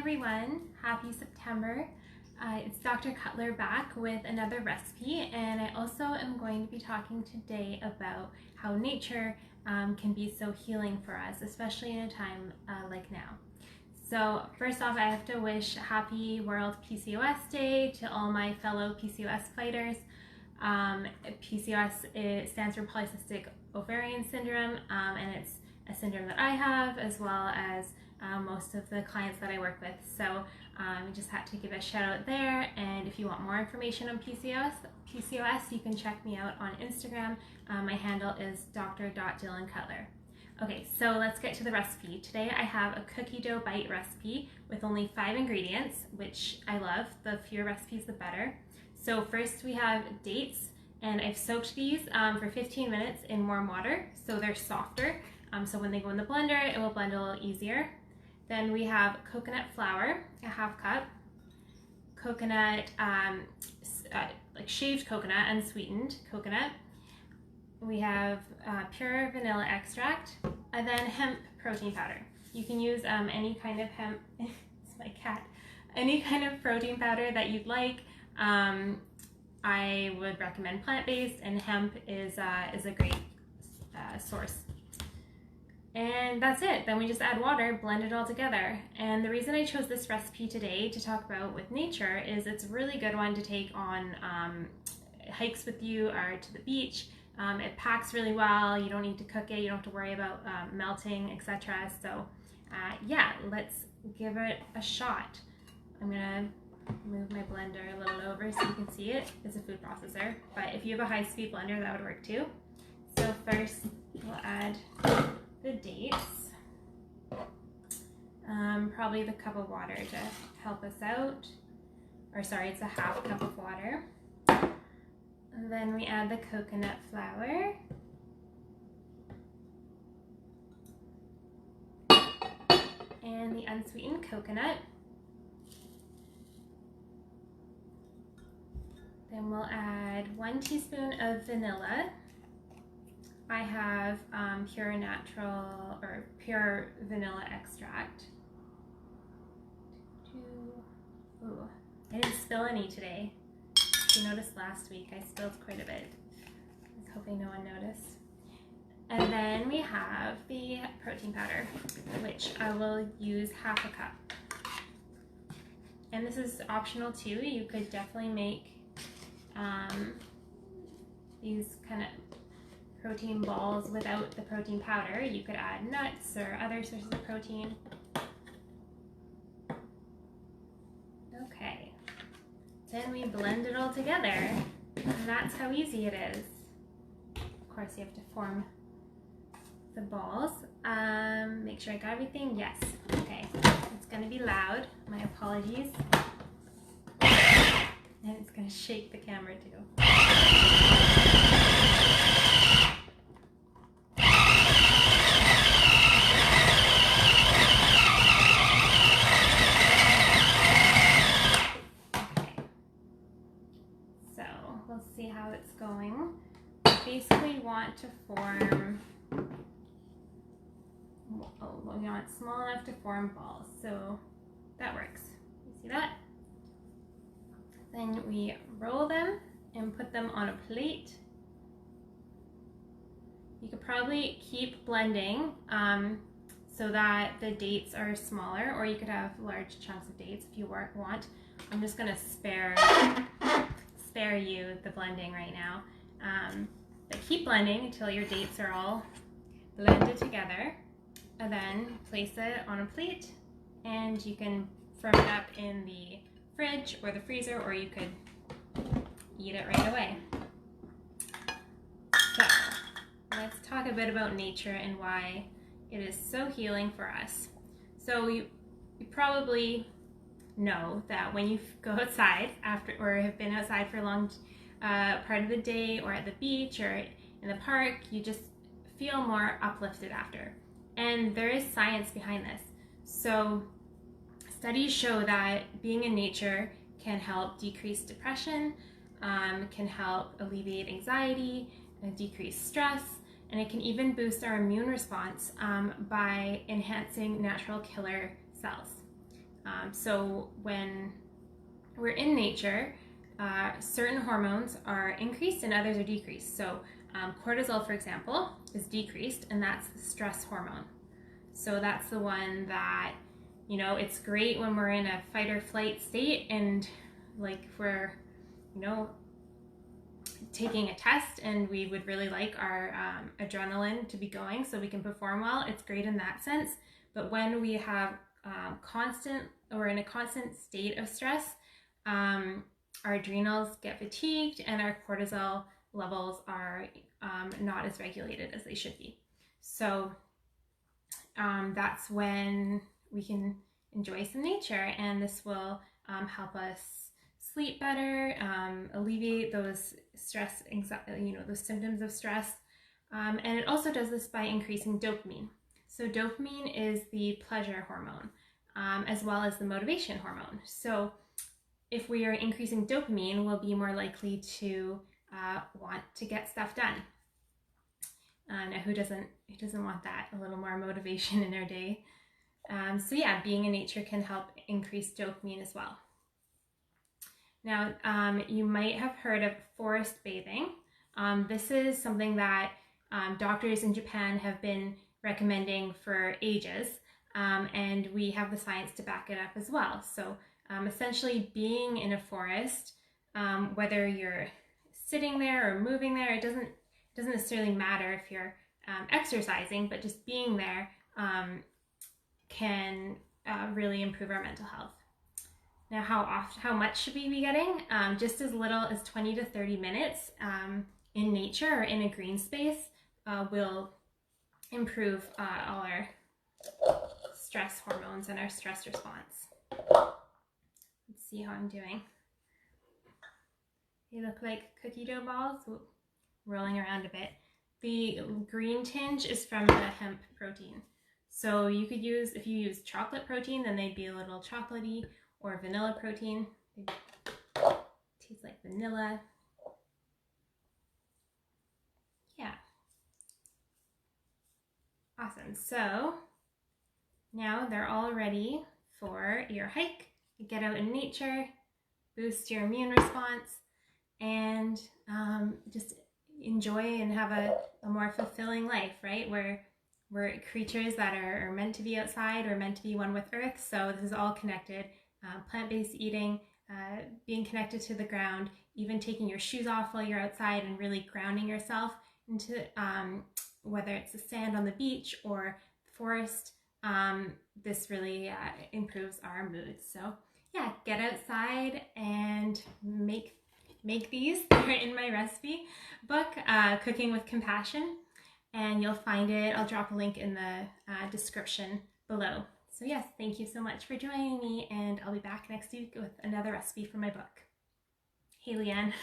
everyone, happy September. It's Dr. Cutler back with another recipe, and I also am going to be talking today about how nature can be so healing for us, especially in a time like now. So first off, I have to wish happy World PCOS Day to all my fellow PCOS fighters. PCOS stands for polycystic ovarian syndrome, and it's a syndrome that I have, as well as most of the clients that I work with. So we just had to give a shout out there. And if you want more information on PCOS, you can check me out on Instagram. My handle is dr.dylancutler. Okay, so let's get to the recipe. Today I have a cookie dough bite recipe with only 5 ingredients, which I love. The fewer recipes, the better. So first we have dates, and I've soaked these for 15 minutes in warm water so they're softer. So when they go in the blender, it will blend a little easier. Then we have coconut flour, a half cup, coconut, like shaved coconut, unsweetened coconut. We have pure vanilla extract, and then hemp protein powder. You can use any kind of hemp, it's my cat, any kind of protein powder that you'd like. I would recommend plant-based, and hemp is a great source. And that's it. Then we just add water, blend it all together. And the reason I chose this recipe today to talk about with nature is it's a really good one to take on hikes with you or to the beach. It packs really well. You don't need to cook it. You don't have to worry about melting, etc. So yeah, let's give it a shot. I'm gonna move my blender a little over so you can see it. It's a food processor, but if you have a high-speed blender, that would work too. So first we'll add the dates, probably the cup of water to help us out, or sorry, it's a half cup of water. And then we add the coconut flour, and the unsweetened coconut. Then we'll add 1 teaspoon of vanilla. I have pure natural or pure vanilla extract. Ooh, I didn't spill any today. If you noticed last week, I spilled quite a bit. I was hoping no one noticed. And then we have the protein powder, which I will use half a cup. And this is optional too. You could definitely make these kind of protein balls without the protein powder. You could add nuts or other sources of protein. Okay, then we blend it all together, and that's how easy it is. Of course, you have to form the balls. Make sure I got everything. Yes. Okay, it's gonna be loud. My apologies. And it's gonna shake the camera too. We'll see how it's going. Basically want to form, we want small enough to form balls, so that works. You see that? Then we roll them and put them on a plate. You could probably keep blending so that the dates are smaller, or you could have large chunks of dates if you want. I'm just gonna spare you the blending right now, but keep blending until your dates are all blended together, and then place it on a plate, and you can firm it up in the fridge or the freezer, or you could eat it right away. So let's talk a bit about nature and why it is so healing for us. So you probably know that when you go outside after, or have been outside for a long part of the day, or at the beach or in the park, you just feel more uplifted after. And there is science behind this. So studies show that being in nature can help decrease depression, can help alleviate anxiety, decrease stress, and it can even boost our immune response by enhancing natural killer cells. So when we're in nature, certain hormones are increased and others are decreased. So cortisol, for example, is decreased, and that's the stress hormone. So that's the one that, you know, it's great when we're in a fight or flight state, and like if we're, you know, taking a test and we would really like our adrenaline to be going so we can perform well. It's great in that sense. But when we have in a constant state of stress, our adrenals get fatigued and our cortisol levels are not as regulated as they should be. So that's when we can enjoy some nature, and this will help us sleep better, alleviate those stress, anxiety, you know, those symptoms of stress. And it also does this by increasing dopamine. So dopamine is the pleasure hormone, as well as the motivation hormone. So if we are increasing dopamine, we'll be more likely to want to get stuff done. Now, who doesn't want that? A little more motivation in our day. So yeah, being in nature can help increase dopamine as well. Now, you might have heard of forest bathing. This is something that doctors in Japan have been recommending for ages, and we have the science to back it up as well. So essentially being in a forest, whether you're sitting there or moving there, it doesn't necessarily matter if you're exercising, but just being there can really improve our mental health. Now, how much should we be getting? Just as little as 20 to 30 minutes in nature or in a green space will improve all our stress hormones and our stress response. Let's see how I'm doing. They look like cookie dough balls. Ooh, rolling around a bit. The green tinge is from the hemp protein. So you could use, if you use chocolate protein, then they'd be a little chocolatey, or vanilla protein. They taste like vanilla. Yeah. Awesome. So now they're all ready for your hike. You get out in nature, boost your immune response, and just enjoy and have a more fulfilling life, right? We're creatures that are meant to be outside or meant to be one with Earth. So this is all connected. Plant-based eating, being connected to the ground, even taking your shoes off while you're outside and really grounding yourself into whether it's the sand on the beach or the forest. This really improves our mood. So yeah, get outside and make these. They're in my recipe book, Cooking with Compassion, and you'll find it. I'll drop a link in the description below. So yes, thank you so much for joining me, and I'll be back next week with another recipe from my book. Hey, Leanne.